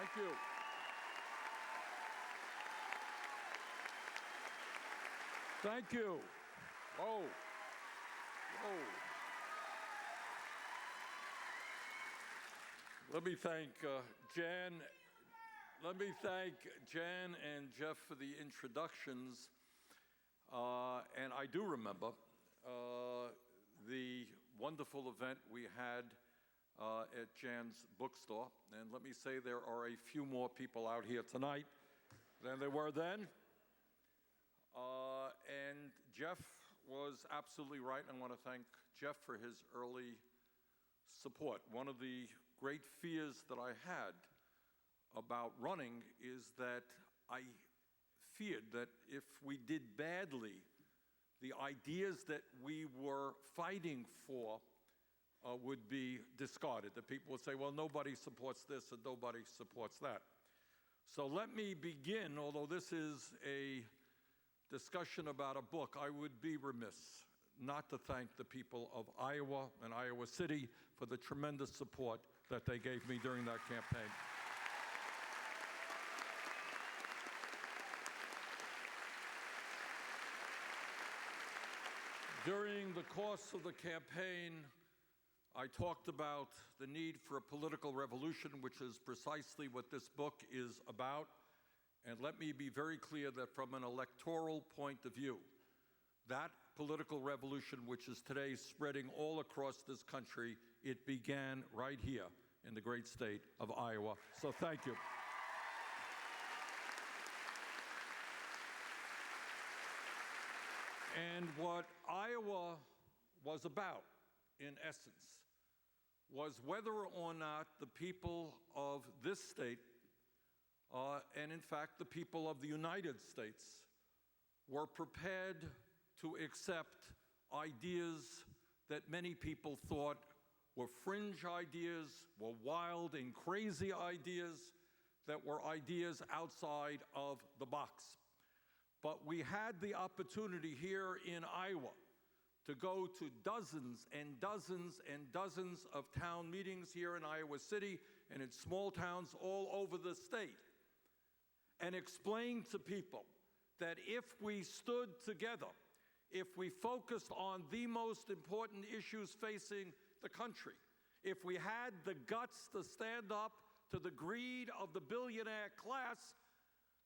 Thank you. Thank you. Whoa. Whoa. Let me thank Jan. Let me thank Jan and Jeff for the introductions. And I do remember the wonderful event we had at Jan's bookstore. And let me say there are a few more people out here tonight than there were then. And Jeff was absolutely right. I want to thank Jeff for his early support. One of the great fears that I had about running is that I feared that if we did badly, the ideas that we were fighting for would be discarded. That people would say, well, nobody supports this and nobody supports that. So let me begin, although this is a discussion about a book, I would be remiss not to thank the people of Iowa and Iowa City for the tremendous support that they gave me during that campaign. During the course of the campaign, I talked about the need for a political revolution, which is precisely what this book is about. And let me be very clear that from an electoral point of view, that political revolution, which is today spreading all across this country, it began right here in the great state of Iowa. So thank you. And what Iowa was about, in essence, was whether or not the people of this state, and in fact the people of the United States, were prepared to accept ideas that many people thought were fringe ideas, were wild and crazy ideas, that were ideas outside of the box. But we had the opportunity here in Iowa to go to dozens and dozens and dozens of town meetings here in Iowa City and in small towns all over the state and explain to people that if we stood together, if we focused on the most important issues facing the country, if we had the guts to stand up to the greed of the billionaire class,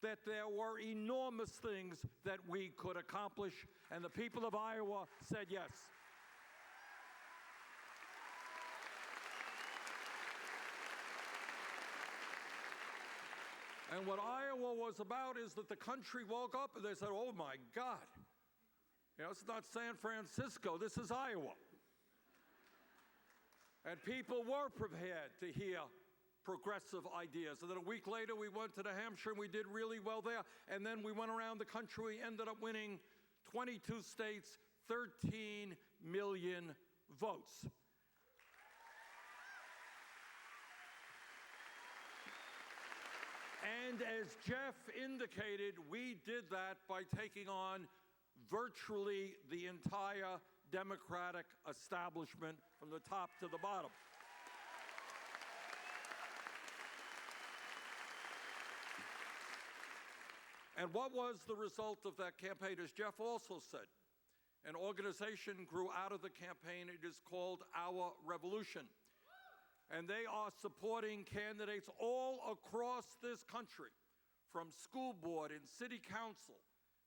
that there were enormous things that we could accomplish, and the people of Iowa said yes. And what Iowa was about is that the country woke up and they said, oh my God, this is not San Francisco, this is Iowa. And people were prepared to hear progressive ideas. And then a week later, we went to New Hampshire and we did really well there. And then we went around the country, we ended up winning 22 states, 13 million votes. And as Jeff indicated, we did that by taking on virtually the entire Democratic establishment from the top to the bottom. And what was the result of that campaign? As Jeff also said, an organization grew out of the campaign. It is called Our Revolution. And they are supporting candidates all across this country, from school board and city council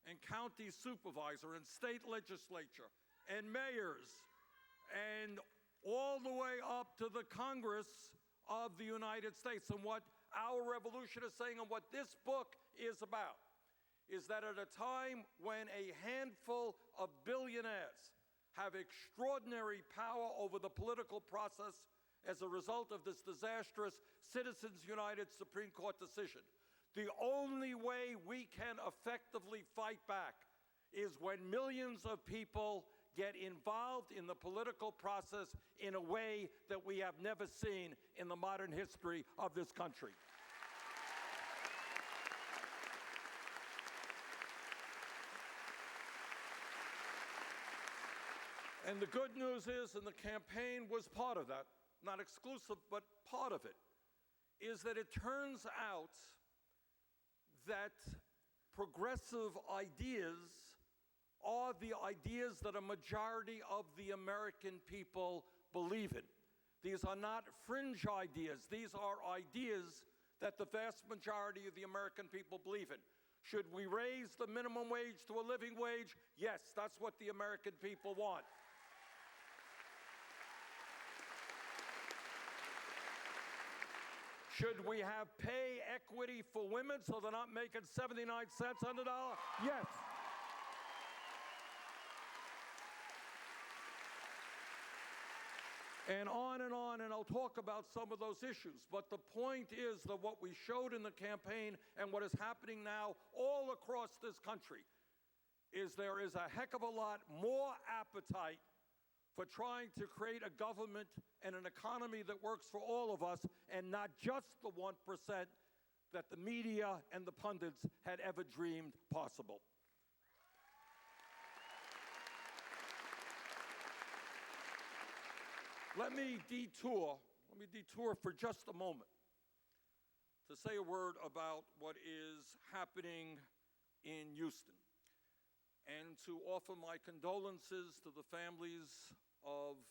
and county supervisor and state legislature and mayors and all the way up to the Congress of the United States. And what Our Revolution is saying and what this book is about is that at a time when a handful of billionaires have extraordinary power over the political process as a result of this disastrous Citizens United Supreme Court decision, the only way we can effectively fight back is when millions of people get involved in the political process in a way that we have never seen in the modern history of this country. And the good news is, and the campaign was part of that, not exclusive, but part of it, is that it turns out that progressive ideas are the ideas that a majority of the American people believe in. These are not fringe ideas. These are ideas that the vast majority of the American people believe in. Should we raise the minimum wage to a living wage? Yes, that's what the American people want. Should we have pay equity for women so they're not making 79 cents on the dollar? Yes. And on, and I'll talk about some of those issues. But the point is that what we showed in the campaign and what is happening now all across this country is there is a heck of a lot more appetite for trying to create a government and an economy that works for all of us and not just the 1% that the media and the pundits had ever dreamed possible. Let me detour for just a moment to say a word about what is happening in Houston and to offer my condolences to the families of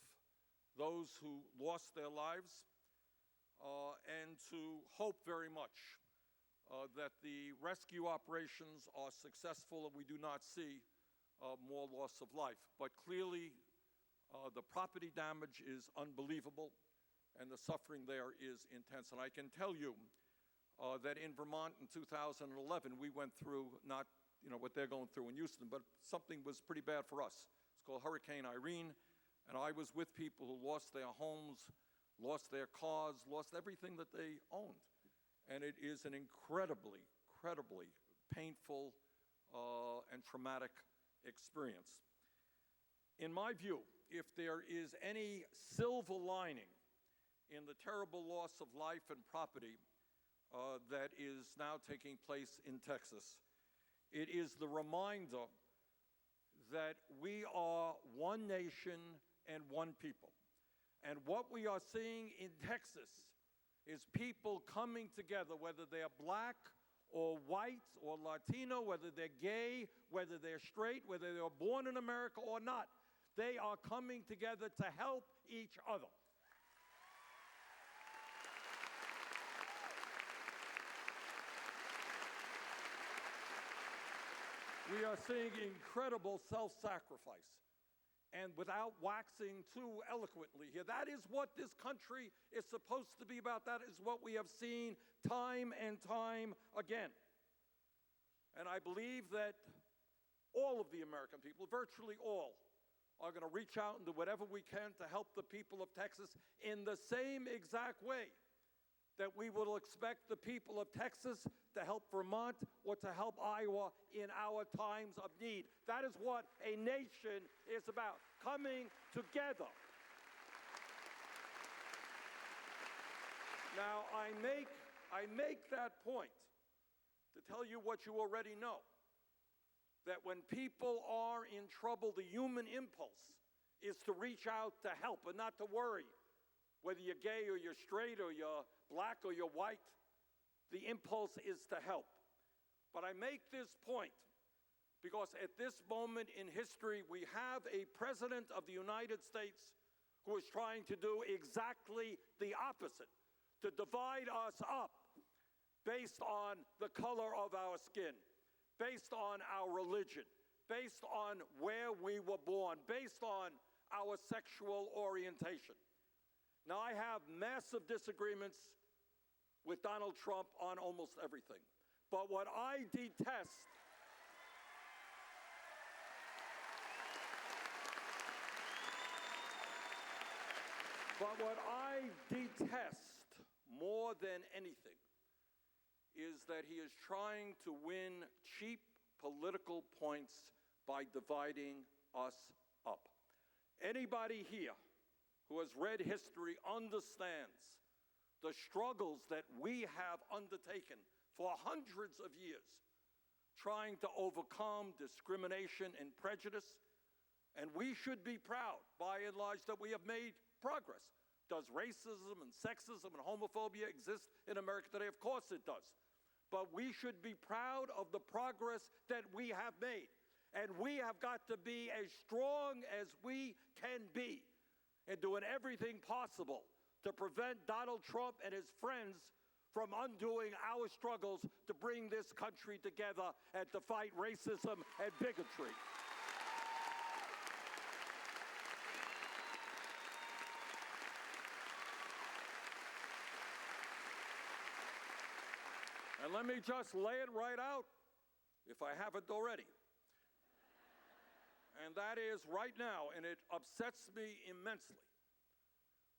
those who lost their lives and to hope very much that the rescue operations are successful and we do not see more loss of life. But clearly, the property damage is unbelievable, and the suffering there is intense. And I can tell you that in Vermont in 2011, we went through not what they're going through in Houston, but something was pretty bad for us. It's called Hurricane Irene, and I was with people who lost their homes, lost their cars, lost everything that they owned. And it is an incredibly painful and traumatic experience. In my view, if there is any silver lining in the terrible loss of life and property that is now taking place in Texas, it is the reminder that we are one nation and one people. And what we are seeing in Texas is people coming together, whether they're black or white or Latino, whether they're gay, whether they're straight, whether they were born in America or not. They are coming together to help each other. We are seeing incredible self-sacrifice, and without waxing too eloquently here, that is what this country is supposed to be about. That is what we have seen time and time again. And I believe that all of the American people, virtually all, are going to reach out and do whatever we can to help the people of Texas in the same exact way that we will expect the people of Texas to help Vermont or to help Iowa in our times of need. That is what a nation is about, coming together. Now, I make that point to tell you what you already know, that when people are in trouble, the human impulse is to reach out to help and not to worry. Whether you're gay or you're straight or you're black or you're white, the impulse is to help. But I make this point because at this moment in history, we have a president of the United States who is trying to do exactly the opposite, to divide us up based on the color of our skin, based on our religion, based on where we were born, based on our sexual orientation. Now, I have massive disagreements with Donald Trump on almost everything. But what I detest more than anything is that he is trying to win cheap political points by dividing us up. Anybody here who has read history understands the struggles that we have undertaken for hundreds of years, trying to overcome discrimination and prejudice. And we should be proud, by and large, that we have made progress. Does racism and sexism and homophobia exist in America today? Of course it does. But we should be proud of the progress that we have made. And we have got to be as strong as we can be in doing everything possible to prevent Donald Trump and his friends from undoing our struggles to bring this country together and to fight racism and bigotry. And let me just lay it right out, if I haven't already. And that is right now, and it upsets me immensely.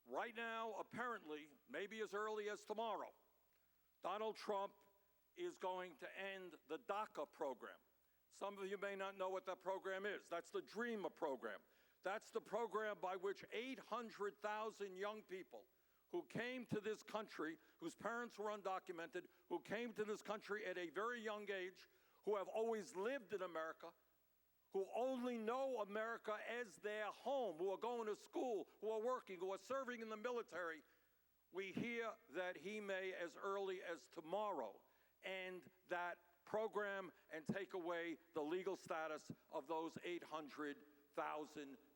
Right now, apparently, maybe as early as tomorrow, Donald Trump is going to end the DACA program. Some of you may not know what that program is. That's the DREAMer program. That's the program by which 800,000 young people who came to this country, whose parents were undocumented, who came to this country at a very young age, who have always lived in America, who only know America as their home, who are going to school, who are working, who are serving in the military, we hear that he may, as early as tomorrow, end that program and take away the legal status of those 800,000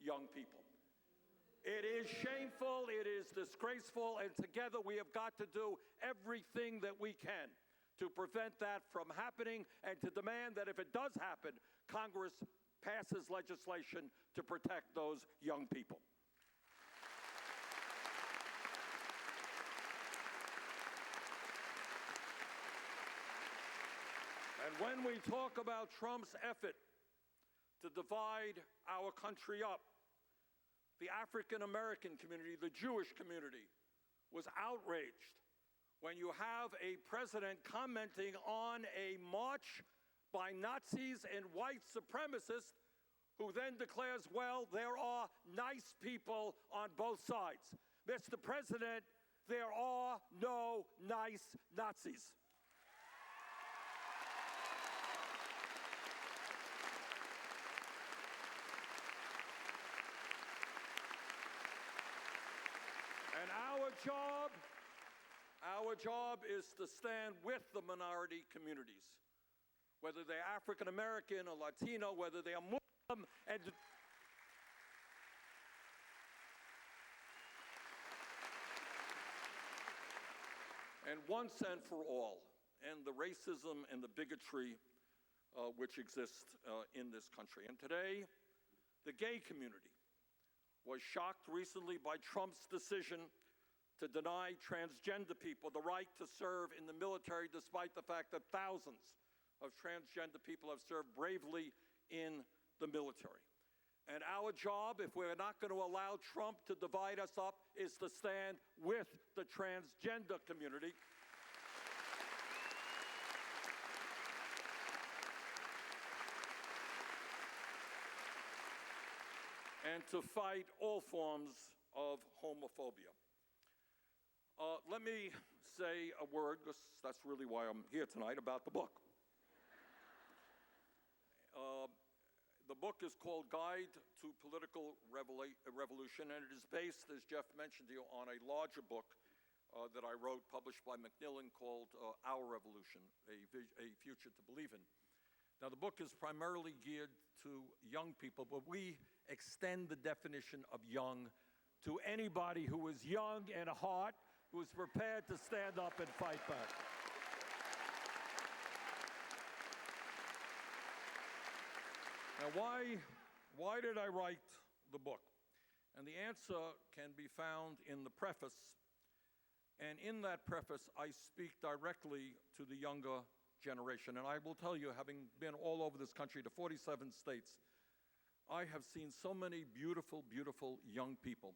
young people. It is shameful, it is disgraceful, and together we have got to do everything that we can to prevent that from happening and to demand that if it does happen, Congress passes legislation to protect those young people. And when we talk about Trump's effort to divide our country up, the African American community, the Jewish community, was outraged when you have a president commenting on a march by Nazis and white supremacists who then declares, well, there are nice people on both sides. Mr. President, there are no nice Nazis. And our job is to stand with the minority communities, whether they're African American or Latino, whether they are Muslim, and once and for all, end the racism and the bigotry which exist in this country. And today, the gay community was shocked recently by Trump's decision to deny transgender people the right to serve in the military, despite the fact that thousands of transgender people have served bravely in the military. And our job, if we're not going to allow Trump to divide us up, is to stand with the transgender community. And to fight all forms of homophobia. Let me say a word, because that's really why I'm here tonight, about the book. The book is called Guide to Political Revolution, and it is based, as Jeff mentioned to you, on a larger book that I wrote, published by Macmillan, called Our Revolution, a Future to Believe in. Now, the book is primarily geared to young people, but we extend the definition of young to anybody who is young in heart, who is prepared to stand up and fight back. Now, why did I write the book? And the answer can be found in the preface. And in that preface, I speak directly to the younger generation. And I will tell you, having been all over this country to 47 states, I have seen so many beautiful, beautiful young people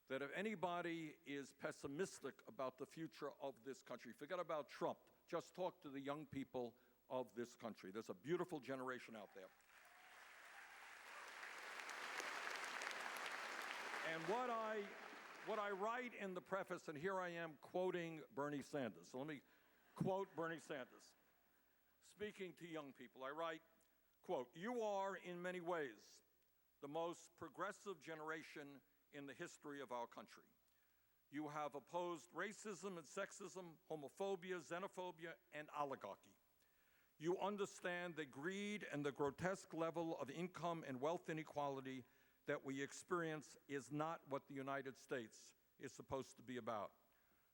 that if anybody is pessimistic about the future of this country, forget about Trump, just talk to the young people of this country. There's a beautiful generation out there. And what I write in the preface, and here I am quoting Bernie Sanders. So let me quote Bernie Sanders. Speaking to young people, I write, quote, "You are in many ways the most progressive generation in the history of our country. You have opposed racism and sexism, homophobia, xenophobia, and oligarchy. You understand the greed and the grotesque level of income and wealth inequality that we experience is not what the United States is supposed to be about.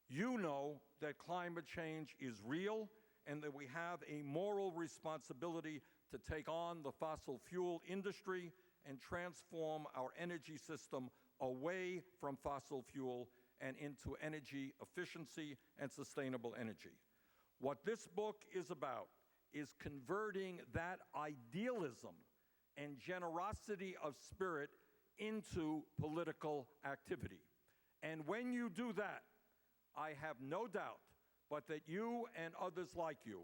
You know that climate change is real and that we have a moral responsibility to take on the fossil fuel industry and transform our energy system away from fossil fuel and into energy efficiency and sustainable energy. What this book is about is converting that idealism and generosity of spirit into political activity. And when you do that, I have no doubt but that you and others like you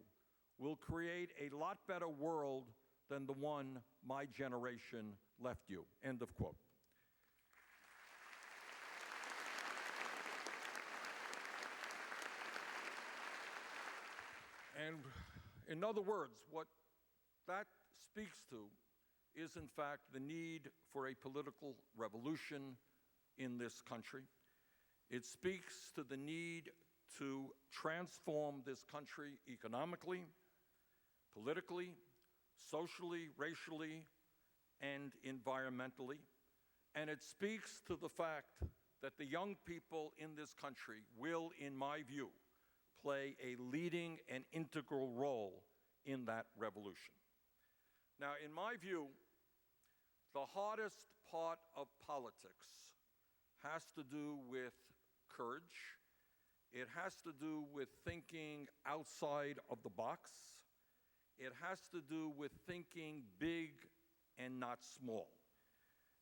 will create a lot better world than the one my generation left you. End of quote. And in other words, what that speaks to is, in fact, the need for a political revolution in this country. It speaks to the need to transform this country economically, politically, socially, racially, and environmentally. And it speaks to the fact that the young people in this country will, in my view, play a leading and integral role in that revolution. Now, in my view, the hardest part of politics has to do with courage. It has to do with thinking outside of the box. It has to do with thinking big and not small.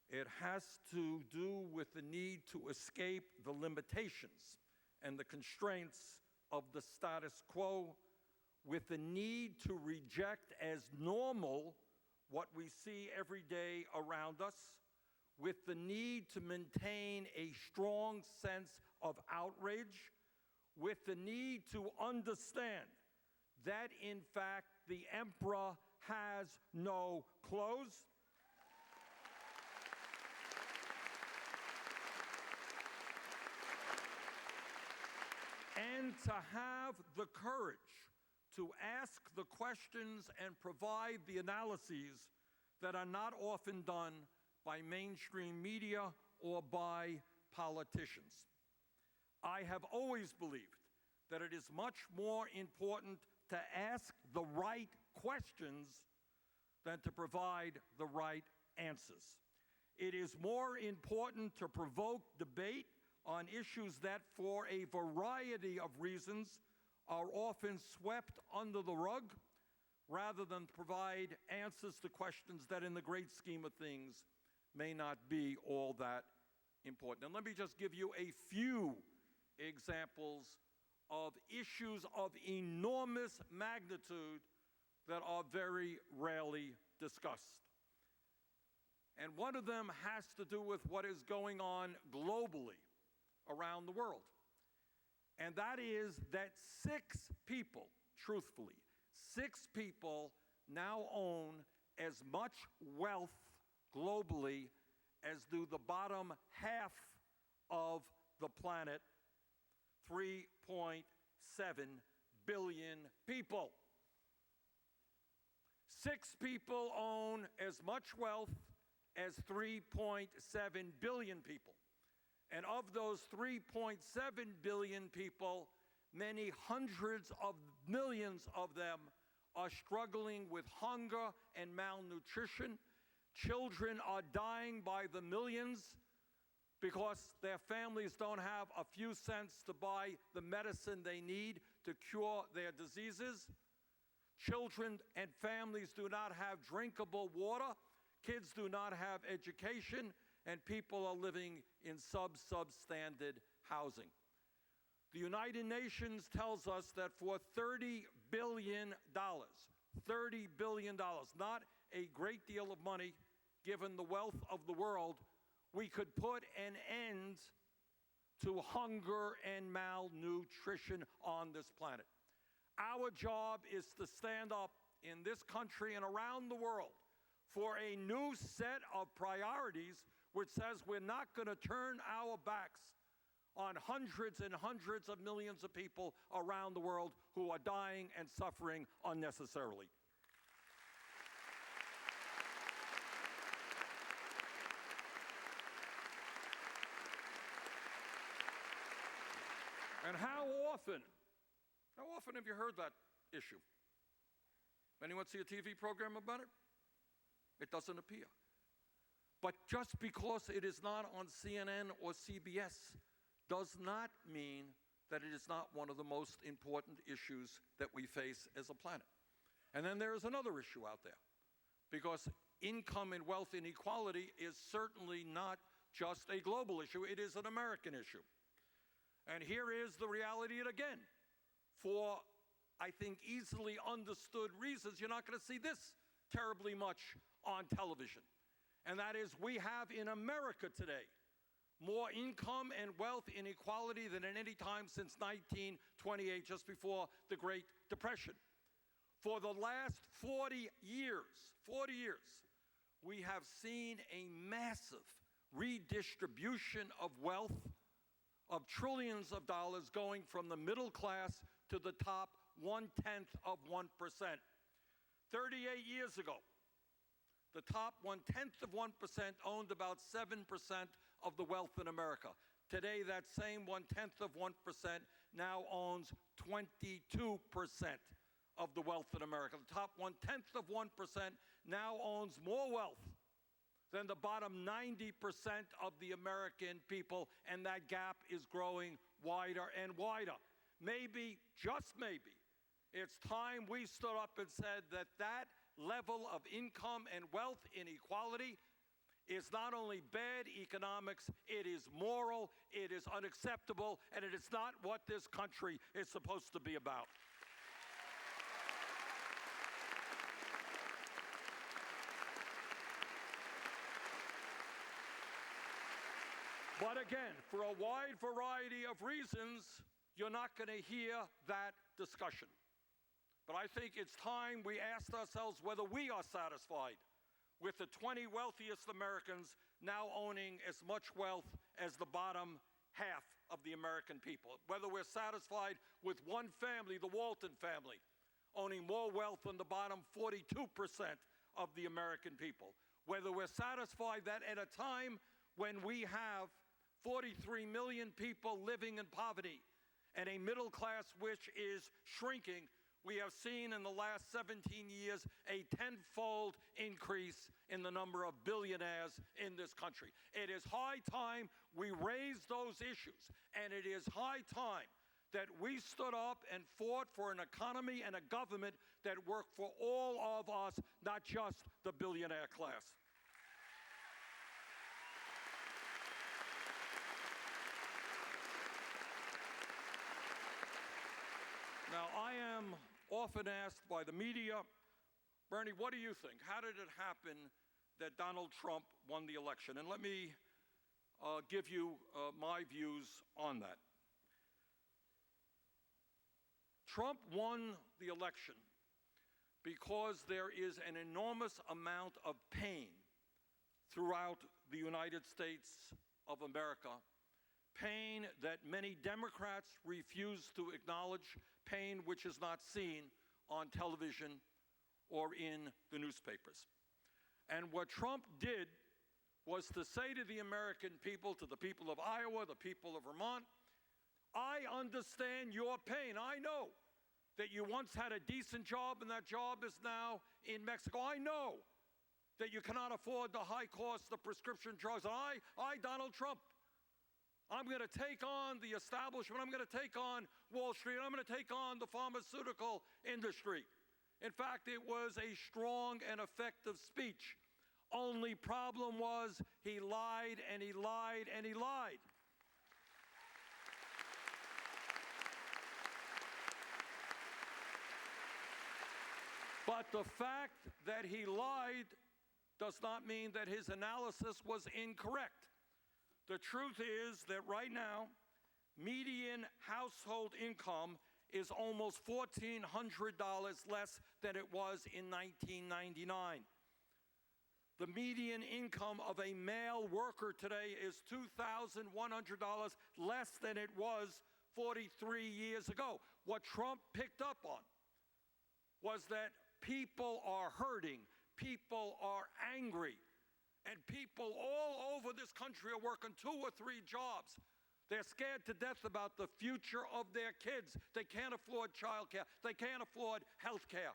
It has to do with the need to escape the limitations and the constraints of the status quo, with the need to reject as normal what we see every day around us, with the need to maintain a strong sense of outrage, with the need to understand that, in fact, the emperor has no clothes. And to have the courage to ask the questions and provide the analyses that are not often done by mainstream media or by politicians. I have always believed that it is much more important to ask the right questions than to provide the right answers. It is more important to provoke debate on issues that, for a variety of reasons, are often swept under the rug, rather than provide answers to questions that, in the great scheme of things, may not be all that important. And let me just give you a few examples of issues of enormous magnitude that are very rarely discussed. And one of them has to do with what is going on globally around the world. And that is that 6 people, truthfully, 6 people now own as much wealth globally as do the bottom half of the planet, 3.7 billion people. 6 people own as much wealth as 3.7 billion people. And of those 3.7 billion people, many hundreds of millions of them are struggling with hunger and malnutrition. Children are dying by the millions because their families don't have a few cents to buy the medicine they need to cure their diseases. Children and families do not have drinkable water. Kids do not have education, and people are living in substandard housing. The United Nations tells us that for $30 billion, not a great deal of money given the wealth of the world, we could put an end to hunger and malnutrition on this planet. Our job is to stand up in this country and around the world for a new set of priorities which says we're not going to turn our backs on hundreds and hundreds of millions of people around the world who are dying and suffering unnecessarily. And how often have you heard that issue? Anyone see a TV program about it? It doesn't appear. But just because it is not on CNN or CBS does not mean that it is not one of the most important issues that we face as a planet. And then there is another issue out there, because income and wealth inequality is certainly not just a global issue, it is an American issue. And here is the reality again. For, I think, easily understood reasons, you're not going to see this terribly much on television. And that is, we have in America today more income and wealth inequality than at any time since 1928, just before the Great Depression. For the last 40 years, we have seen a massive redistribution of wealth, of trillions of dollars going from the middle class to the top 1/10 of 1%. 38 years ago, the top 1/10 of 1% owned about 7% of the wealth in America. Today, that same 1/10 of 1% now owns 22% of the wealth in America. The top 1/10 of 1% now owns more wealth than the bottom 90% of the American people, and that gap is growing wider and wider. Maybe, just maybe, it's time we stood up and said that that level of income and wealth inequality is not only bad economics, it is moral, it is unacceptable, and it is not what this country is supposed to be about. But again, for a wide variety of reasons, you're not going to hear that discussion. But I think it's time we asked ourselves whether we are satisfied with the 20 wealthiest Americans now owning as much wealth as the bottom half of the American people. Whether we're satisfied with one family, the Walton family, owning more wealth than the bottom 42% of the American people. Whether we're satisfied that at a time when we have 43 million people living in poverty and a middle class which is shrinking, we have seen in the last 17 years a tenfold increase in the number of billionaires in this country. It is high time we raise those issues, and it is high time that we stood up and fought for an economy and a government that work for all of us, not just the billionaire class. Now, I am often asked by the media, Bernie, what do you think? How did it happen that Donald Trump won the election? And let me give you my views on that. Trump won the election because there is an enormous amount of pain throughout the United States of America, pain that many Democrats refuse to acknowledge, pain which is not seen on television or in the newspapers. And what Trump did was to say to the American people, to the people of Iowa, the people of Vermont, I understand your pain. I know that you once had a decent job and that job is now in Mexico. I know that you cannot afford the high cost of prescription drugs. I, Donald Trump, I'm going to take on the establishment. I'm going to take on Wall Street. I'm going to take on the pharmaceutical industry. In fact, it was a strong and effective speech. Only problem was he lied and he lied and he lied. But the fact that he lied does not mean that his analysis was incorrect. The truth is that right now, median household income is almost $1,400 less than it was in 1999. The median income of a male worker today is $2,100 less than it was 43 years ago. What Trump picked up on was that people are hurting, people are angry, and people all over this country are working 2 or 3 jobs. They're scared to death about the future of their kids. They can't afford child care. They can't afford health care.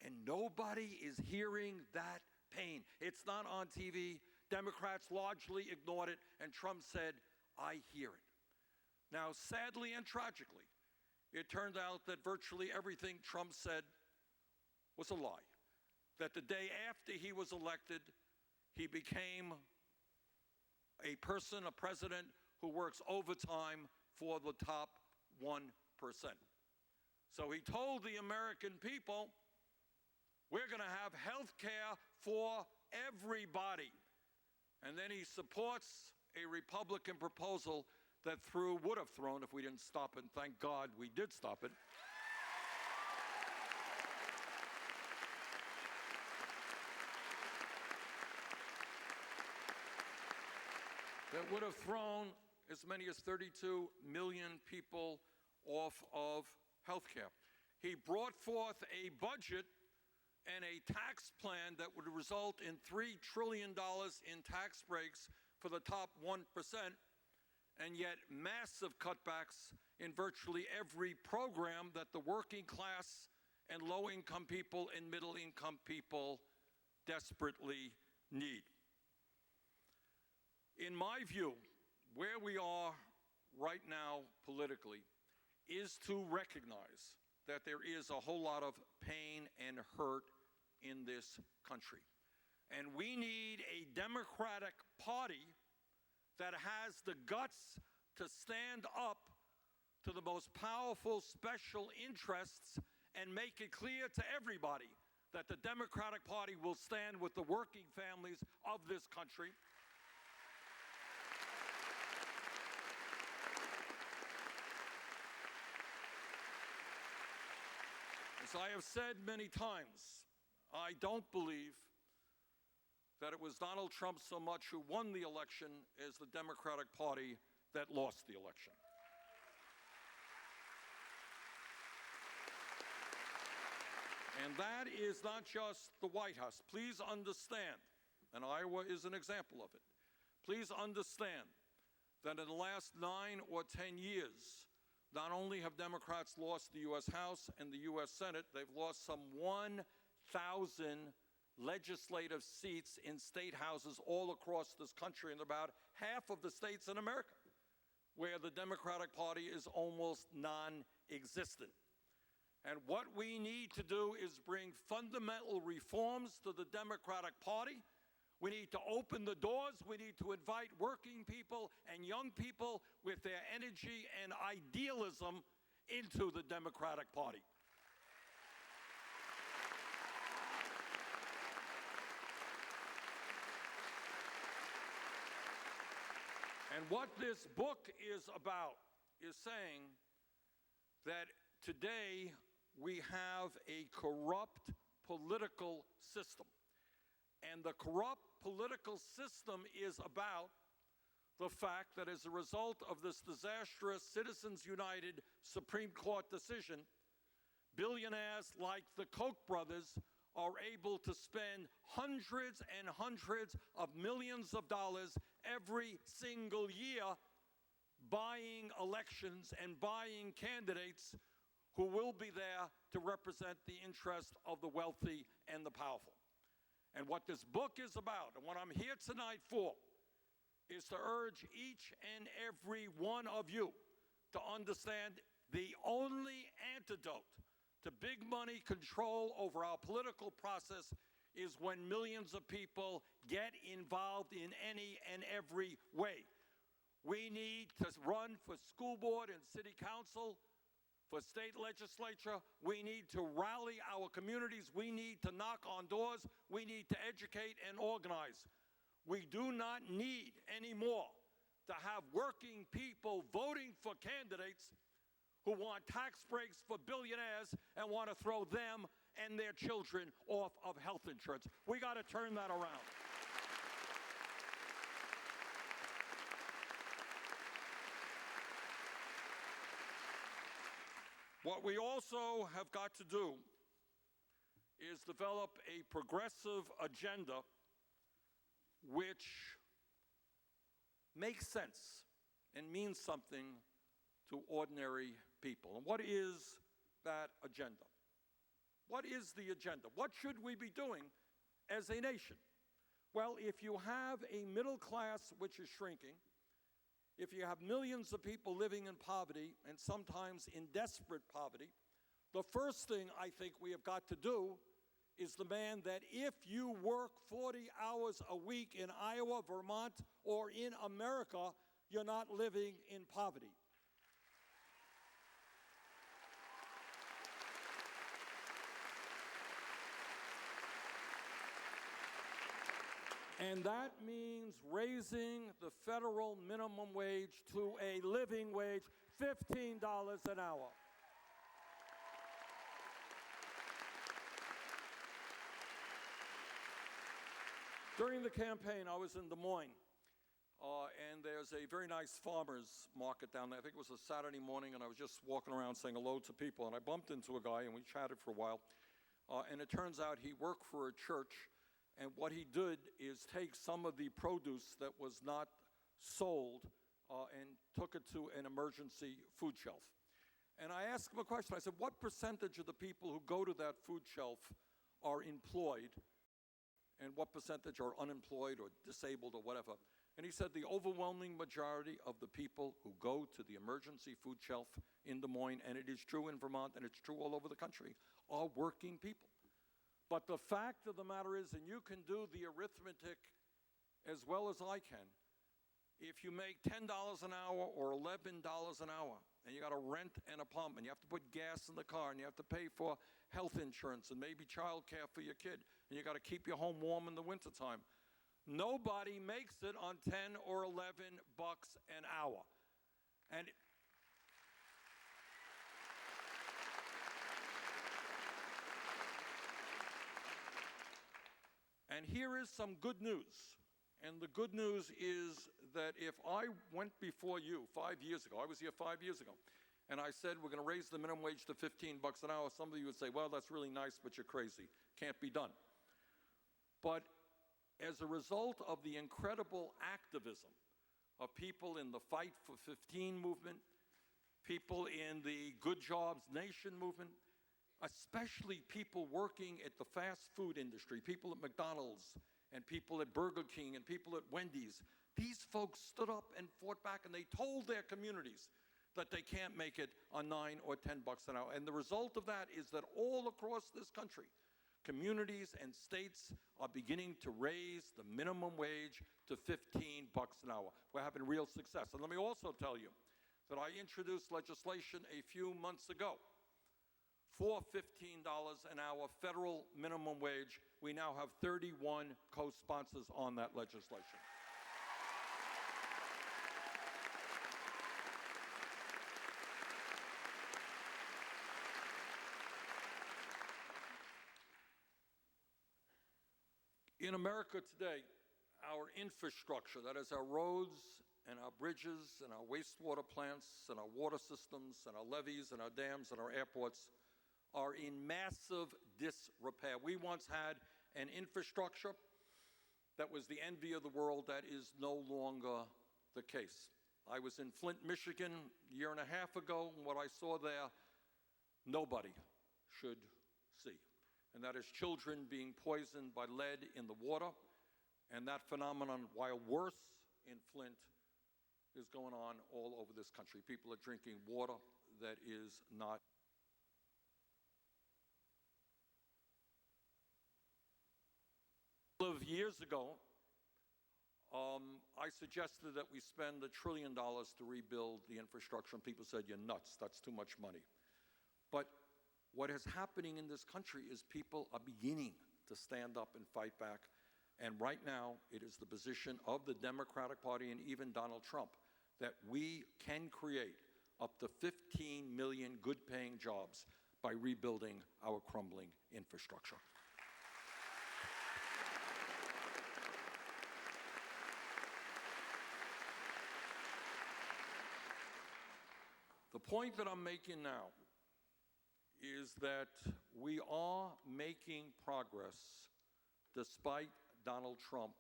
And nobody is hearing that pain. It's not on TV. Democrats largely ignored it, and Trump said, I hear it. Now, sadly and tragically, it turned out that virtually everything Trump said was a lie. That the day after he was elected, he became a president who works overtime for the top 1%. So he told the American people, we're going to have health care for everybody. And then he supports a Republican proposal that would have thrown if we didn't stop it. And thank God we did stop it. That would have thrown as many as 32 million people off of health care. He brought forth a budget and a tax plan that would result in $3 trillion in tax breaks for the top 1%, and yet massive cutbacks in virtually every program that the working class and low-income people and middle-income people desperately need. In my view, where we are right now politically is to recognize that there is a whole lot of pain and hurt in this country. And we need a Democratic Party that has the guts to stand up to the most powerful special interests and make it clear to everybody that the Democratic Party will stand with the working families of this country. As I have said many times, I don't believe that it was Donald Trump so much who won the election as the Democratic Party that lost the election. And that is not just the White House. Please understand, and Iowa is an example of it, please understand that in the last 9 or 10 years, not only have Democrats lost the U.S. House and the U.S. Senate, they've lost some 1,000 legislative seats in state houses all across this country, in about half of the states in America, where the Democratic Party is almost non-existent. And what we need to do is bring fundamental reforms to the Democratic Party. We need to open the doors. We need to invite working people and young people with their energy and idealism into the Democratic Party. And what this book is about is saying that today we have a corrupt political system. And the corrupt political system is about the fact that as a result of this disastrous Citizens United Supreme Court decision, billionaires like the Koch brothers are able to spend hundreds and hundreds of millions of dollars every single year buying elections and buying candidates who will be there to represent the interest of the wealthy and the powerful. And what this book is about, and what I'm here tonight for, is to urge each and every one of you to understand the only antidote to big money control over our political process is when millions of people get involved in any and every way. We need to run for school board and city council, for state legislature. We need to rally our communities. We need to knock on doors. We need to educate and organize. We do not need anymore to have working people voting for candidates who want tax breaks for billionaires and want to throw them and their children off of health insurance. We got to turn that around. What we also have got to do is develop a progressive agenda which makes sense and means something to ordinary people. And what is that agenda? What is the agenda? What should we be doing as a nation? Well, if you have a middle class which is shrinking, if you have millions of people living in poverty and sometimes in desperate poverty, the first thing I think we have got to do is demand that if you work 40 hours a week in Iowa, Vermont, or in America, you're not living in poverty. And that means raising the federal minimum wage to a living wage, $15 an hour. During the campaign, I was in Des Moines, and there's a very nice farmer's market down there. I think it was a Saturday morning, and I was just walking around saying hello to people, and I bumped into a guy, and we chatted for a while. And it turns out he worked for a church, and what he did is take some of the produce that was not sold and took it to an emergency food shelf. And I asked him a question. I said, what percentage of the people who go to that food shelf are employed, and what percentage are unemployed or disabled or whatever? And he said the overwhelming majority of the people who go to the emergency food shelf in Des Moines, and it is true in Vermont and it's true all over the country, are working people. But the fact of the matter is, and you can do the arithmetic as well as I can, if you make $10 an hour or $11 an hour, and you got to rent and a pump, and you have to put gas in the car, and you have to pay for health insurance and maybe child care for your kid, and you got to keep your home warm in the wintertime, nobody makes it on 10 or 11 bucks an hour. And here is some good news. And the good news is that if I went before you 5 years ago, I was here 5 years ago, and I said we're going to raise the minimum wage to $15 an hour, some of you would say, well, that's really nice, but you're crazy. Can't be done. But as a result of the incredible activism of people in the Fight for 15 movement, people in the Good Jobs Nation movement, especially people working at the fast food industry, people at McDonald's and people at Burger King and people at Wendy's, these folks stood up and fought back, and they told their communities that they can't make it on 9 or 10 bucks an hour. And the result of that is that all across this country, communities and states are beginning to raise the minimum wage to $15 an hour. We're having real success. And let me also tell you that I introduced legislation a few months ago for $15 an hour federal minimum wage. We now have 31 co-sponsors on that legislation. In America today, our infrastructure, that is our roads and our bridges and our wastewater plants and our water systems and our levees and our dams and our airports, are in massive disrepair. We once had an infrastructure that was the envy of the world. That is no longer the case. I was in Flint, Michigan a year and a half ago, and what I saw there, nobody should see. And that is children being poisoned by lead in the water. And that phenomenon, while worse in Flint, is going on all over this country. People are drinking water that is not. Of years ago, I suggested that we spend $1 trillion to rebuild the infrastructure, and people said, you're nuts, that's too much money. But what is happening in this country is people are beginning to stand up and fight back, and right now it is the position of the Democratic Party and even Donald Trump that we can create up to 15 million good-paying jobs by rebuilding our crumbling infrastructure. The point that I'm making now is that we are making progress despite Donald Trump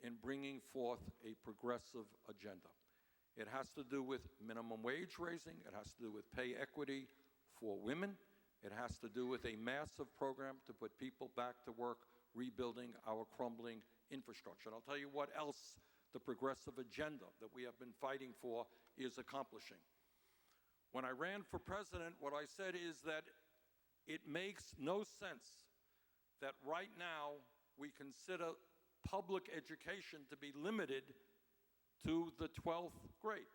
in bringing forth a progressive agenda. It has to do with minimum wage raising. It has to do with pay equity for women. It has to do with a massive program to put people back to work, rebuilding our crumbling infrastructure. And I'll tell you what else the progressive agenda that we have been fighting for is accomplishing. When I ran for president, what I said is that it makes no sense that right now we consider public education to be limited to the 12th grade.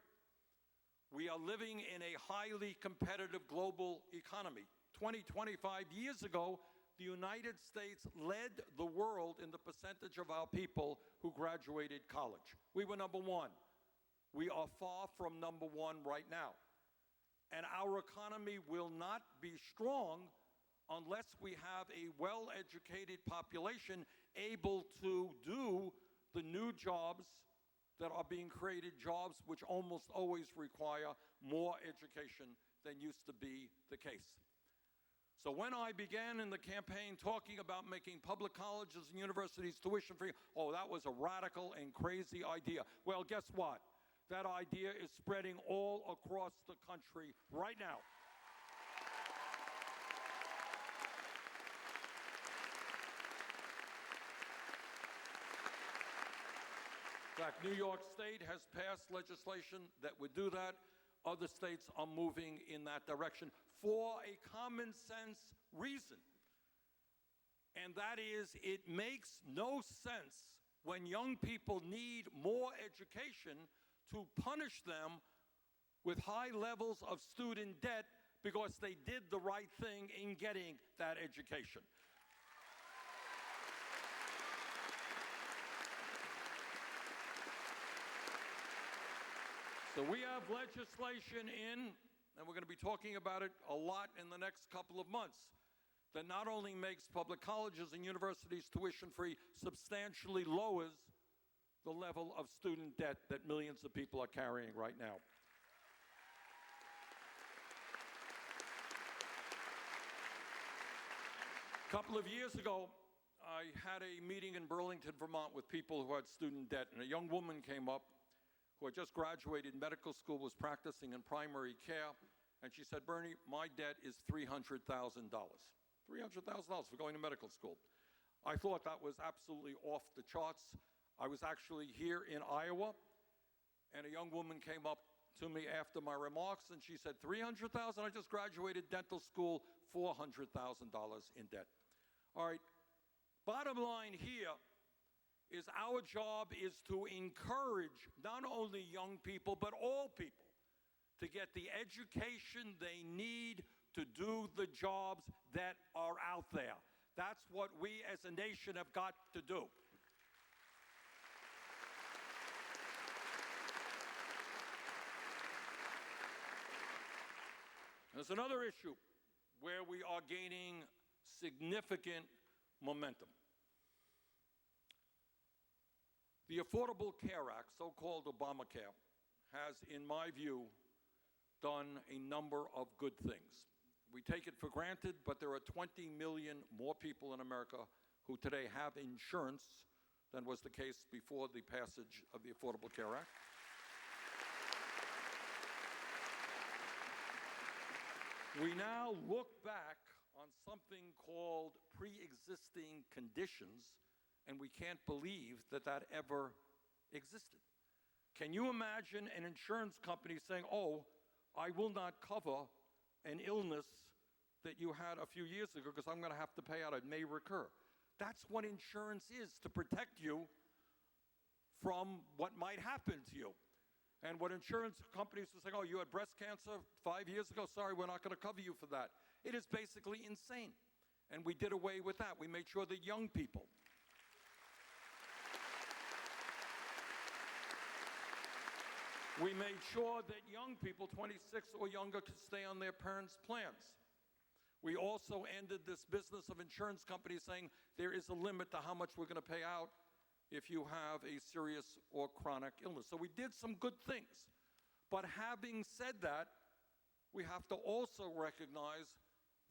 We are living in a highly competitive global economy. 25 years ago, the United States led the world in the percentage of our people who graduated college. We were number one. We are far from number one right now. And our economy will not be strong unless we have a well-educated population able to do the new jobs that are being created, jobs which almost always require more education than used to be the case. So when I began in the campaign talking about making public colleges and universities tuition-free, oh, that was a radical and crazy idea. Well, guess what? That idea is spreading all across the country right now. In fact, New York State has passed legislation that would do that. Other states are moving in that direction for a common sense reason. And that is, it makes no sense when young people need more education to punish them with high levels of student debt because they did the right thing in getting that education. So we have legislation in, and we're going to be talking about it a lot in the next couple of months, that not only makes public colleges and universities tuition-free, substantially lowers the level of student debt that millions of people are carrying right now. A couple of years ago, I had a meeting in Burlington, Vermont with people who had student debt, and a young woman came up who had just graduated medical school, was practicing in primary care, and she said, Bernie, my debt is $300,000. $300,000 for going to medical school. I thought that was absolutely off the charts. I was actually here in Iowa, and a young woman came up to me after my remarks, and she said, $300,000? I just graduated dental school, $400,000 in debt. All right, bottom line here is our job is to encourage not only young people, but all people to get the education they need to do the jobs that are out there. That's what we as a nation have got to do. There's another issue where we are gaining significant momentum. The Affordable Care Act, so-called Obamacare, has, in my view, done a number of good things. We take it for granted, but there are 20 million more people in America who today have insurance than was the case before the passage of the Affordable Care Act. We now look back on something called pre-existing conditions, and we can't believe that that ever existed. Can you imagine an insurance company saying, oh, I will not cover an illness that you had a few years ago because I'm going to have to pay out, it may recur. That's what insurance is, to protect you from what might happen to you. And what insurance companies are saying, oh, you had breast cancer 5 years ago, sorry, we're not going to cover you for that. It is basically insane. And we did away with that. We made sure that young people We made sure that young people, 26 or younger, could stay on their parents' plans. We also ended this business of insurance companies saying there is a limit to how much we're going to pay out if you have a serious or chronic illness. So we did some good things. But having said that, we have to also recognize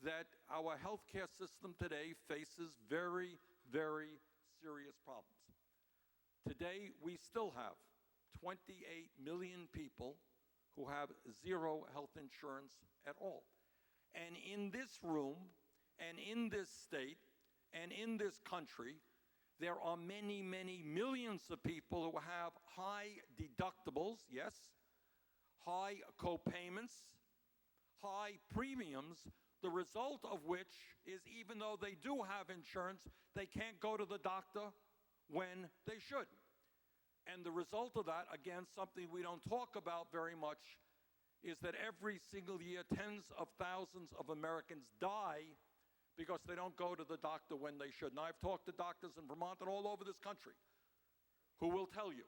that our healthcare system today faces very, very serious problems. Today, we still have 28 million people who have zero health insurance at all. And in this room, and in this state, and in this country, there are many, many millions of people who have high deductibles, yes, high co-payments, high premiums, the result of which is even though they do have insurance, they can't go to the doctor when they should. And the result of that, again, something we don't talk about very much, is that every single year tens of thousands of Americans die because they don't go to the doctor when they should. And I've talked to doctors in Vermont and all over this country who will tell you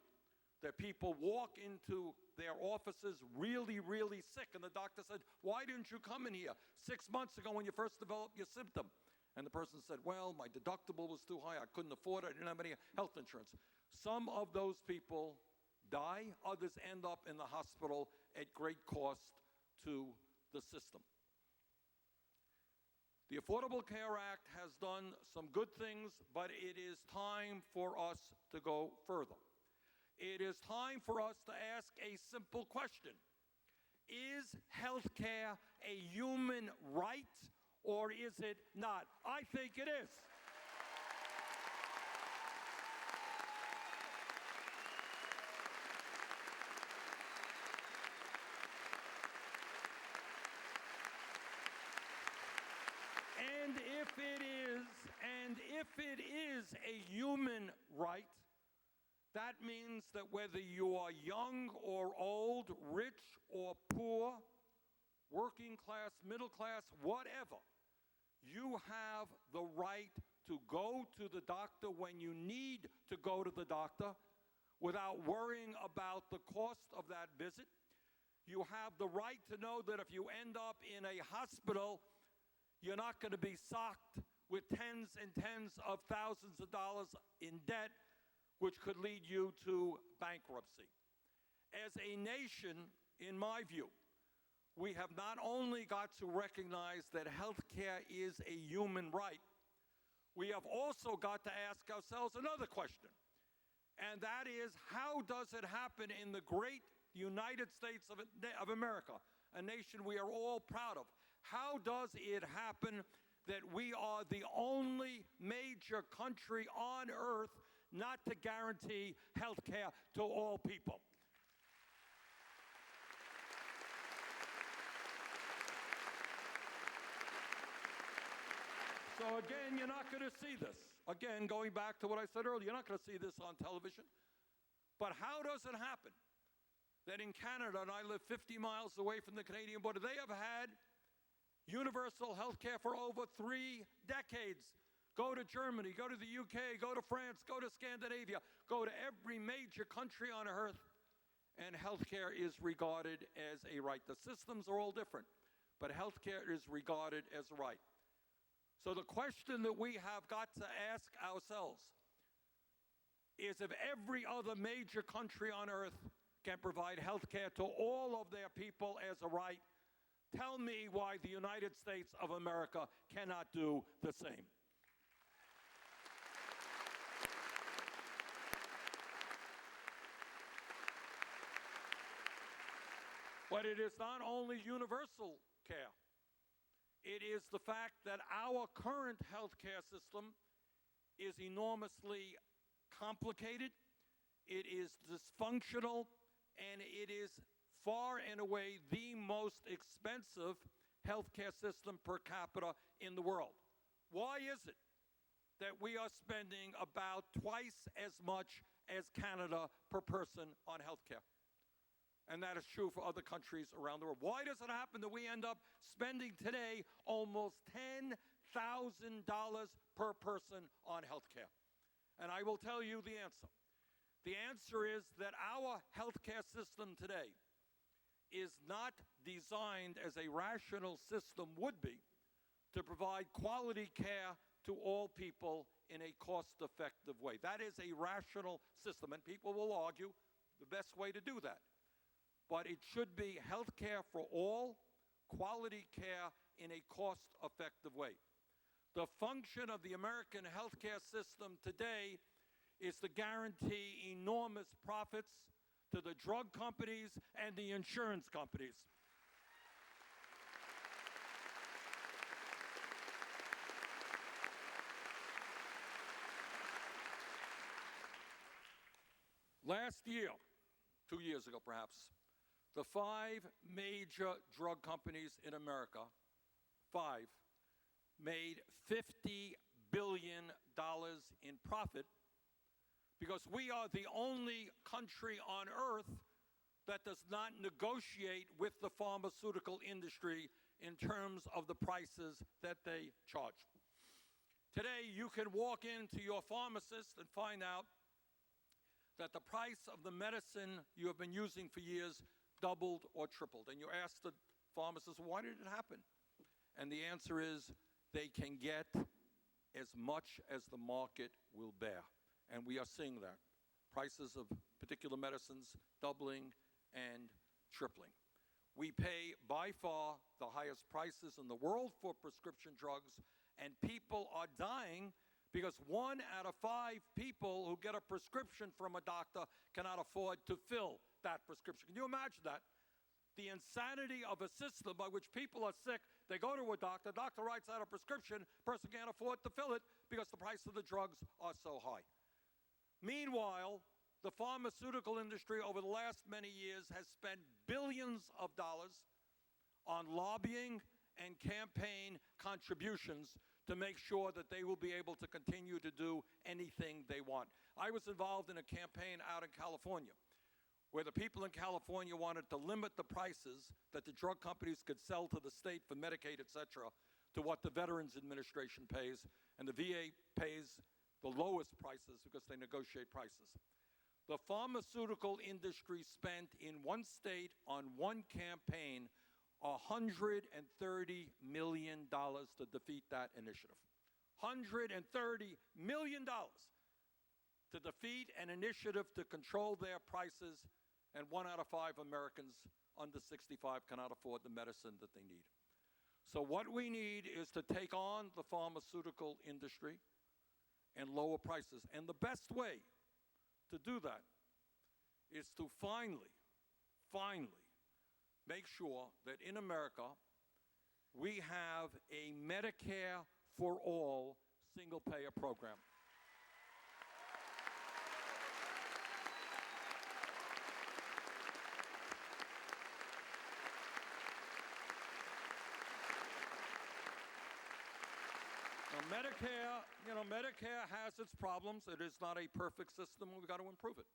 that people walk into their offices really, really sick, and the doctor said, "Why didn't you come in here 6 months ago when you first developed your symptom?" And the person said, "Well, my deductible was too high. I couldn't afford it. I didn't have any health insurance." Some of those people die. Others end up in the hospital at great cost to the system. The Affordable Care Act has done some good things, but it is time for us to go further. It is time for us to ask a simple question. Is health care a human right, or is it not? I think it is. And if it is a human right, that means that whether you are young or old, rich or poor, working class, middle class, whatever, you have the right to go to the doctor when you need to go to the doctor without worrying about the cost of that visit. You have the right to know that if you end up in a hospital, you're not going to be socked with tens and tens of thousands of dollars in debt, which could lead you to bankruptcy. As a nation, in my view, we have not only got to recognize that health care is a human right, we have also got to ask ourselves another question, and that is, how does it happen in the great United States of America, a nation we are all proud of? How does it happen that we are the only major country on earth not to guarantee health care to all people? So again, you're not going to see this. Again, going back to what I said earlier, you're not going to see this on television. But how does it happen that in Canada, and I live 50 miles away from the Canadian border, they have had universal health care for over 3 decades. Go to Germany, go to the UK, go to France, go to Scandinavia, go to every major country on earth, and health care is regarded as a right. The systems are all different, but health care is regarded as a right. So the question that we have got to ask ourselves is, if every other major country on earth can provide health care to all of their people as a right, tell me why the United States of America cannot do the same. But it is not only universal care. It is the fact that our current health care system is enormously complicated, it is dysfunctional, and it is far and away the most expensive healthcare system per capita in the world. Why is it that we are spending about twice as much as Canada per person on healthcare? And that is true for other countries around the world. Why does it happen that we end up spending today almost $10,000 per person on healthcare? And I will tell you the answer. The answer is that our healthcare system today is not designed as a rational system would be to provide quality care to all people in a cost-effective way. That is a rational system, and people will argue the best way to do that. But it should be health care for all, quality care in a cost-effective way. The function of the American healthcare system today is to guarantee enormous profits to the drug companies and the insurance companies. Last year, 2 years ago perhaps, the 5 major drug companies in America, 5, made $50 billion in profit because we are the only country on earth that does not negotiate with the pharmaceutical industry in terms of the prices that they charge. Today, you can walk into your pharmacist and find out that the price of the medicine you have been using for years doubled or tripled. And you ask the pharmacist, why did it happen? And the answer is, they can get as much as the market will bear. And we are seeing that. Prices of particular medicines doubling and tripling. We pay by far the highest prices in the world for prescription drugs, and people are dying because 1 out of 5 people who get a prescription from a doctor cannot afford to fill that prescription. Can you imagine that? The insanity of a system by which people are sick, they go to a doctor writes out a prescription, person can't afford to fill it because the price of the drugs are so high. Meanwhile, the pharmaceutical industry over the last many years has spent billions of dollars on lobbying and campaign contributions to make sure that they will be able to continue to do anything they want. I was involved in a campaign out in California where the people in California wanted to limit the prices that the drug companies could sell to the state for Medicaid, et cetera, to what the Veterans Administration pays, and the VA pays the lowest prices because they negotiate prices. The pharmaceutical industry spent in one state on one campaign $130 million to defeat that initiative. $130 million to defeat an initiative to control their prices, and 1 out of 5 Americans under 65 cannot afford the medicine that they need. So what we need is to take on the pharmaceutical industry and lower prices. And the best way to do that is to finally make sure that in America we have a Medicare for all single-payer program. Now, Medicare has its problems. It is not a perfect system, and we've got to improve it.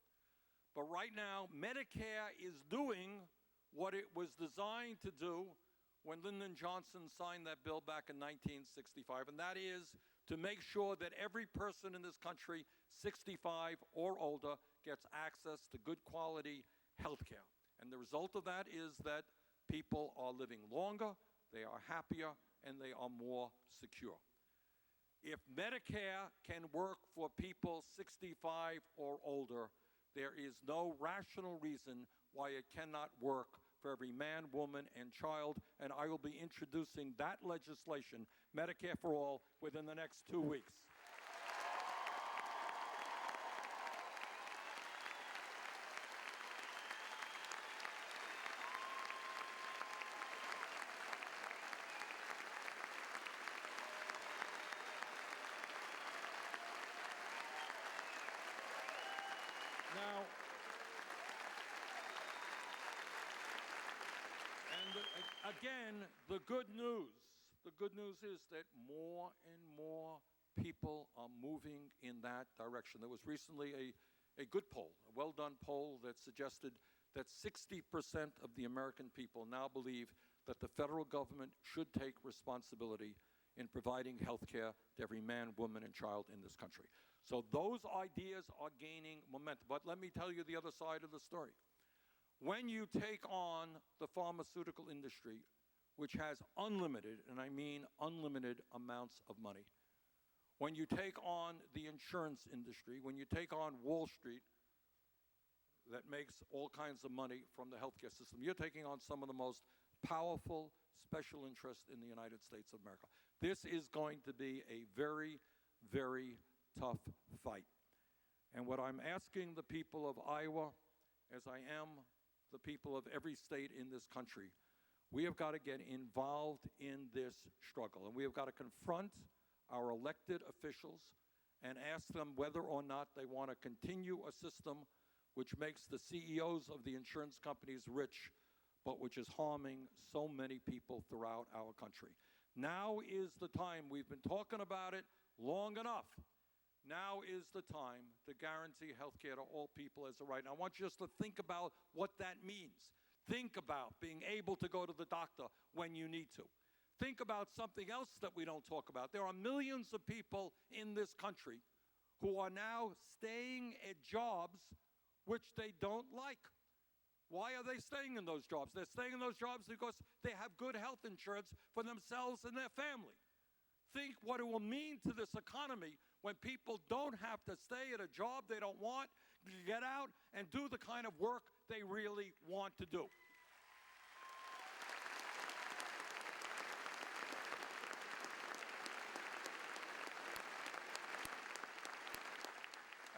But right now, Medicare is doing what it was designed to do when Lyndon Johnson signed that bill back in 1965, and that is to make sure that every person in this country, 65 or older, gets access to good quality health care. And the result of that is that people are living longer, they are happier, and they are more secure. If Medicare can work for people 65 or older, there is no rational reason why it cannot work for every man, woman, and child, and I will be introducing that legislation, Medicare for All, within the next 2 weeks. Now, and again, the good news is that more and more people are moving in that direction. There was recently a good poll, a well-done poll that suggested that 60% of the American people now believe that the federal government should take responsibility in providing health care to every man, woman, and child in this country. So those ideas are gaining momentum. But let me tell you the other side of the story. When you take on the pharmaceutical industry, which has unlimited, and I mean unlimited amounts of money. When you take on the insurance industry, when you take on Wall Street, that makes all kinds of money from the healthcare system, you're taking on some of the most powerful special interests in the United States of America. This is going to be a very, very tough fight. And what I'm asking the people of Iowa, as I am the people of every state in this country, we have got to get involved in this struggle. And we have got to confront our elected officials and ask them whether or not they want to continue a system which makes the CEOs of the insurance companies rich, but which is harming so many people throughout our country. Now is the time. We've been talking about it long enough. Now is the time to guarantee health care to all people as a right. And I want you just to think about what that means. Think about being able to go to the doctor when you need to. Think about something else that we don't talk about. There are millions of people in this country who are now staying at jobs which they don't like. Why are they staying in those jobs? They're staying in those jobs because they have good health insurance for themselves and their family. Think what it will mean to this economy when people don't have to stay at a job they don't want, get out and do the kind of work they really want to do.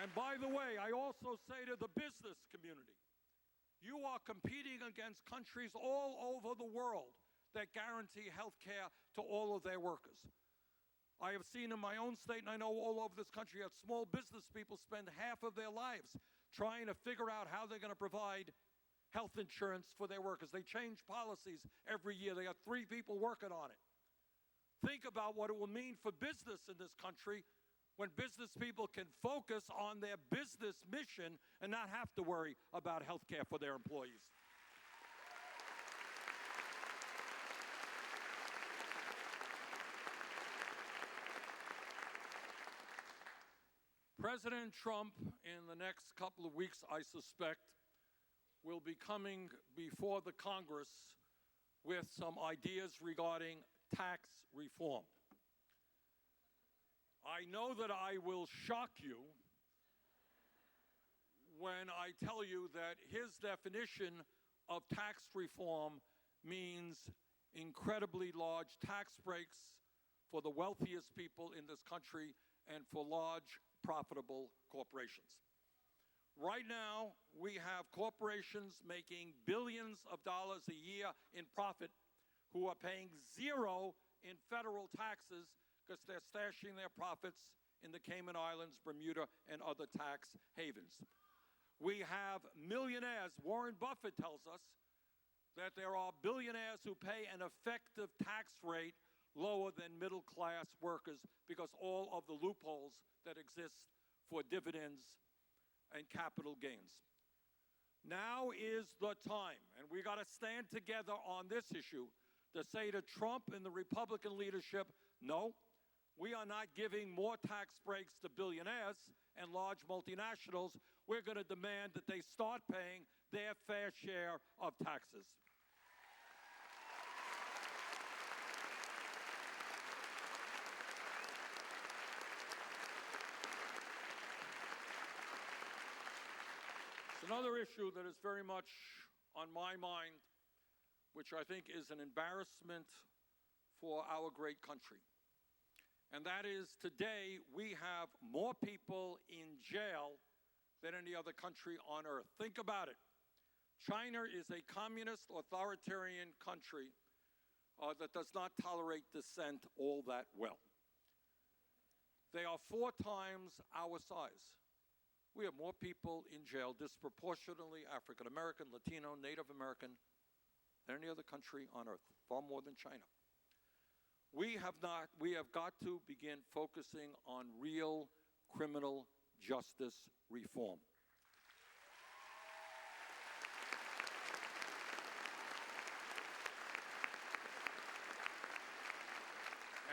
And by the way, I also say to the business community, you are competing against countries all over the world that guarantee health care to all of their workers. I have seen in my own state, and I know all over this country, that small business people spend half of their lives trying to figure out how they're going to provide health insurance for their workers. They change policies every year. They have 3 people working on it. Think about what it will mean for business in this country when business people can focus on their business mission and not have to worry about health care for their employees. President Trump, in the next couple of weeks, I suspect, will be coming before the Congress with some ideas regarding tax reform. I know that I will shock you when I tell you that his definition of tax reform means incredibly large tax breaks for the wealthiest people in this country and for large, profitable corporations. Right now, we have corporations making billions of dollars a year in profit who are paying zero in federal taxes because they're stashing their profits in the Cayman Islands, Bermuda, and other tax havens. We have millionaires. Warren Buffett tells us that there are billionaires who pay an effective tax rate lower than middle-class workers because all of the loopholes that exist for dividends and capital gains. Now is the time, and we got to stand together on this issue to say to Trump and the Republican leadership, no, we are not giving more tax breaks to billionaires and large multinationals. We're going to demand that they start paying their fair share of taxes. Another issue that is very much on my mind, which I think is an embarrassment for our great country. And that is, today we have more people in jail than any other country on earth. Think about it. China is a communist, authoritarian country that does not tolerate dissent all that well. They are 4 times our size. We have more people in jail, disproportionately African American, Latino, Native American, than any other country on earth, far more than China. We have got to begin focusing on real criminal justice reform.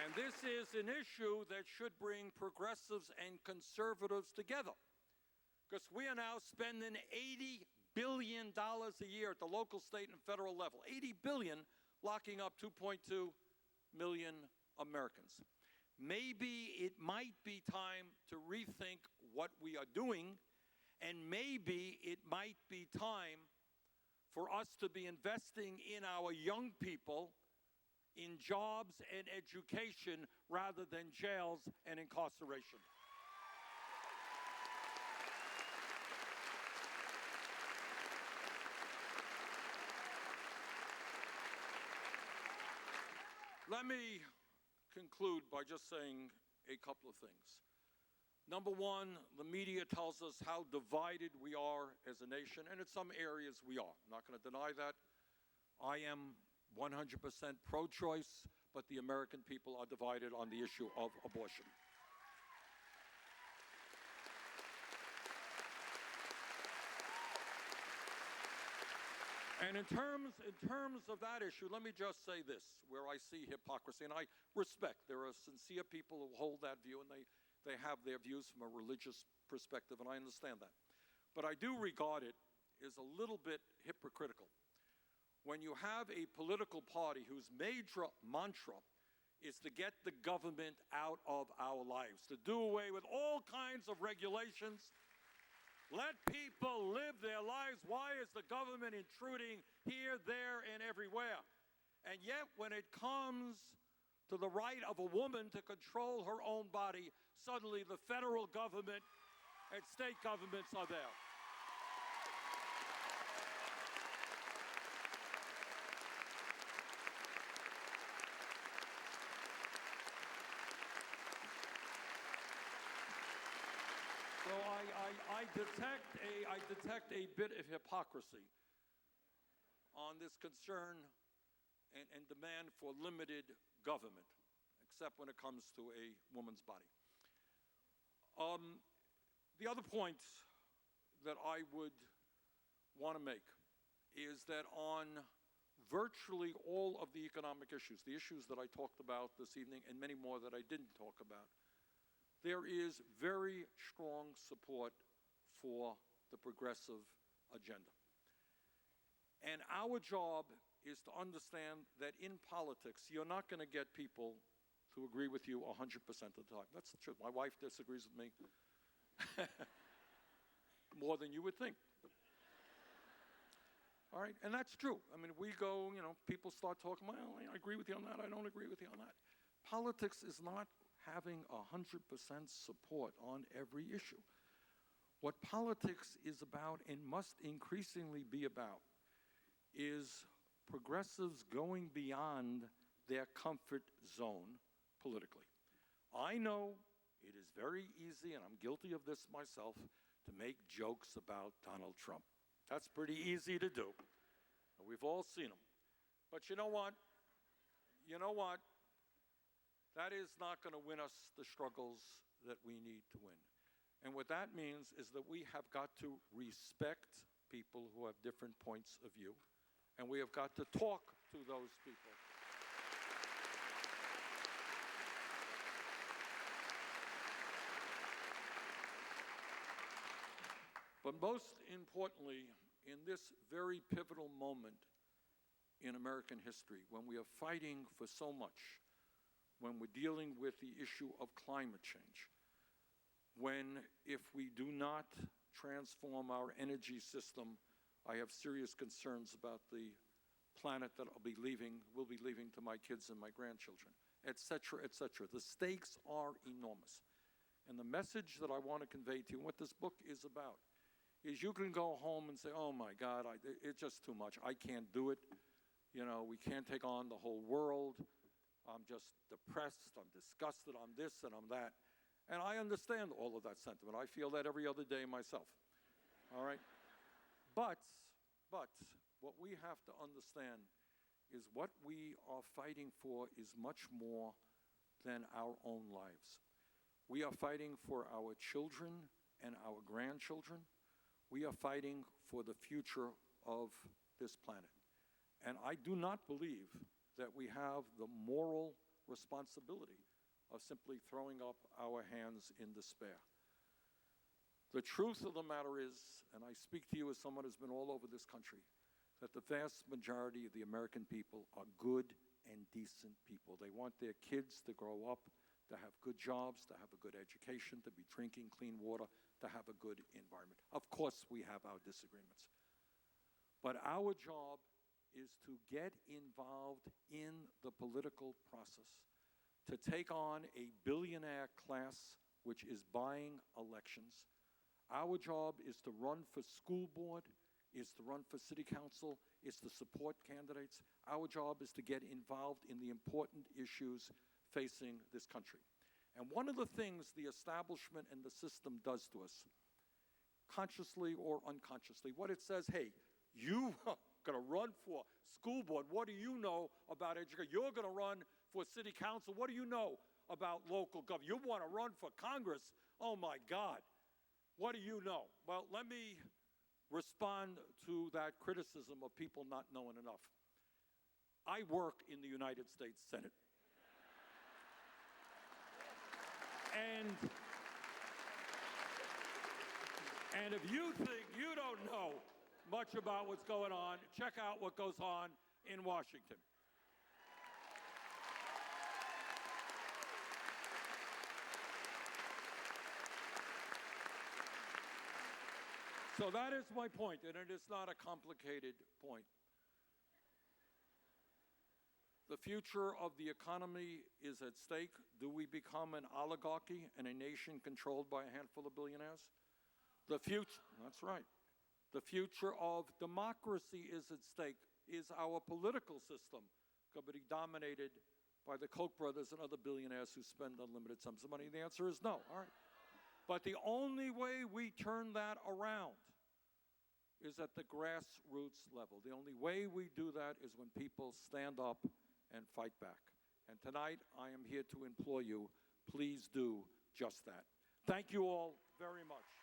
And this is an issue that should bring progressives and conservatives together, because we are now spending $80 billion a year at the local, state, and federal level. $80 billion locking up 2.2 million Americans. Maybe it might be time to rethink what we are doing, and maybe it might be time for us to be investing in our young people, in jobs and education, rather than jails and incarceration. Let me conclude by just saying a couple of things. Number one, the media tells us how divided we are as a nation, and in some areas we are. I'm not going to deny that. I am 100% pro-choice, but the American people are divided on the issue of abortion. And in terms of that issue, let me just say this, where I see hypocrisy, and I respect there are sincere people who hold that view, and they have their views from a religious perspective, and I understand that. But I do regard it as a little bit hypocritical when you have a political party whose major mantra is to get the government out of our lives, to do away with all kinds of regulations. Let people live their lives. Why is the government intruding here, there, and everywhere? And yet, when it comes to the right of a woman to control her own body, suddenly the federal government and state governments are there. So I detect a bit of hypocrisy on this concern and demand for limited government, except when it comes to a woman's body. The other point that I would want to make is that on virtually all of the economic issues, the issues that I talked about this evening and many more that I didn't talk about, there is very strong support for the progressive agenda. And our job is to understand that in politics, you're not going to get people to agree with you 100% of the time. That's the truth. My wife disagrees with me more than you would think. All right, and that's true. I mean, we go, people start talking, well, I agree with you on that, I don't agree with you on that. Politics is not having 100% support on every issue. What politics is about and must increasingly be about is progressives going beyond their comfort zone politically. I know it is very easy, and I'm guilty of this myself, to make jokes about Donald Trump. That's pretty easy to do. We've all seen them. But you know what? That is not going to win us the struggles that we need to win. And what that means is that we have got to respect people who have different points of view, and we have got to talk to those people. But most importantly, in this very pivotal moment in American history, when we are fighting for so much, when we're dealing with the issue of climate change, when if we do not transform our energy system, I have serious concerns about the planet that will be leaving to my kids and my grandchildren, et cetera, et cetera. The stakes are enormous. And the message that I want to convey to you, and what this book is about, is you can go home and say, oh my God, it's just too much. I can't do it. We can't take on the whole world. I'm just depressed, I'm disgusted, I'm this and I'm that. And I understand all of that sentiment. I feel that every other day myself. All right? But what we have to understand is what we are fighting for is much more than our own lives. We are fighting for our children and our grandchildren. We are fighting for the future of this planet. And I do not believe that we have the moral responsibility of simply throwing up our hands in despair. The truth of the matter is, and I speak to you as someone who's been all over this country, that the vast majority of the American people are good and decent people. They want their kids to grow up, to have good jobs, to have a good education, to be drinking clean water, to have a good environment. Of course, we have our disagreements. But our job is to get involved in the political process, to take on a billionaire class which is buying elections. Our job is to run for school board, is to run for city council, is to support candidates. Our job is to get involved in the important issues facing this country. And one of the things the establishment and the system does to us, consciously or unconsciously, what it says, hey, you are going to run for school board. What do you know about education? You're going to run for city council. What do you know about local government? You want to run for Congress? Oh, my God. What do you know? Well, let me respond to that criticism of people not knowing enough. I work in the United States Senate. And if you think you don't know much about what's going on, check out what goes on in Washington. So that is my point, and it is not a complicated point. The future of the economy is at stake. Do we become an oligarchy and a nation controlled by a handful of billionaires? The future, that's right. The future of democracy is at stake. Is our political system going to be dominated by the Koch brothers and other billionaires who spend unlimited sums of money? The answer is no. All right. But the only way we turn that around is at the grassroots level. The only way we do that is when people stand up and fight back. And tonight, I am here to implore you, please do just that. Thank you all very much.